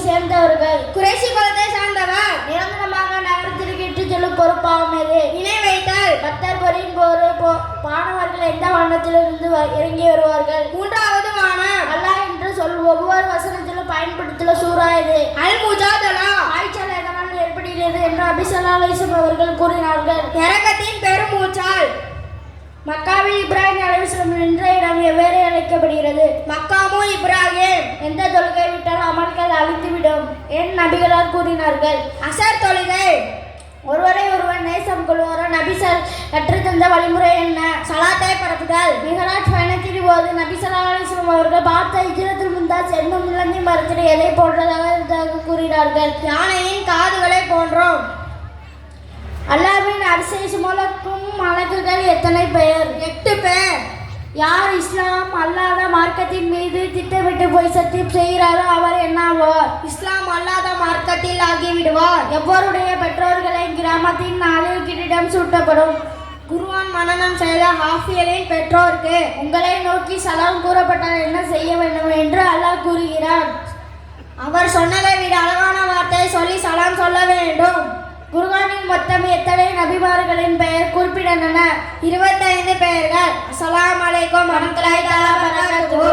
சேர்ந்தவர்கள். குறைஷி குலத்தை சார்ந்தவர். நிரந்தரமாக நகரத்திற்கு இட்டு செல்லும் பொறுப்பாகும் இது. இணை வைத்தல். பத்தர் பொறியின் போது பானவர்கள் எந்த வானத்திலிருந்து இறங்கி வருவார்கள். மூன்றாவது வானம். அல்லாஹ் என்று ஒவ்வொரு வசனத்திலும் பயன்படுத்தியுள்ள சூரா இது. அல் முஜாதலா. காய்ச்சல் எதனால் ஏற்படுகிறது என்று நபி ஸல்லல்லாஹு அலைஹி வஸல்லம் அவர்கள் கூறினார்கள். இரக்கத்தின் பெருமூச்சால். மக்காவில் இப்ராஹிம் அலைஹிஸ்ஸலாம் என்ற இடம் எவ்வேறு அழைக்கப்படுகிறது? மக்காமு இப்ராஹிம். எந்த தொழுகை விட்டால் அமல்கள் அழிந்துவிடும் என் நபிகளார் கூறினார்கள். அசர் தொழுகை. ஒருவரை ஒருவர் நேசம் கொள்வாரோ நபி கற்றுத்தந்த வழிமுறை என்ன? சலாத்தை பரப்புதல். மிஹராஜ் பயணத்தின் போது நபி ஸல்லல்லாஹு அலைஹி வஸல்லம் அவர்கள் பார்த்த ஹிஜ்ரத்துல் முந்தாஸ் என்னும் இலங்கை மரத்தினை எதை போன்றதாக கூறினார்கள்? யானையின் காதுகளை போன்றோம். அல்லாஹ்வின் அரிசை சுமலக்கும் மலக்குகள் எத்தனை பெயர்? 8 பேர். யார் இஸ்லாம் அல்லாத மார்க்கத்தின் மீது திட்டமிட்டு போய் சத்தியம் செய்கிறாரோ அவர் என்னாவார்? இஸ்லாம் அல்லாத மார்க்கத்தில் ஆகிவிடுவார். எவ்வொருடைய பெற்றோர்களை கிராமத்தின் 4 கிரீடம் சூட்டப்படும்? குர்ஆன் மனனம் செய்த ஹாஃபியலின் பெற்றோருக்கு. உங்களை நோக்கி சலாம் கூறப்பட்டால் என்ன செய்ய வேண்டும் என்று அல்லாஹ் கூறுகிறார். அவர் சொன்னதை விட அழகான வார்த்தையை சொல்லி சலாம் சொல்ல வேண்டும். குர்ஆனில் மொத்தம் எத்தனை நபிமார்களின் பெயர் குறிப்பிடப்பட்டன? 25 பெயர்கள். அஸ்ஸலாமு அலைக்கும் வரஹ்மத்துல்லாஹி தஆலா வபரகாத்துஹு.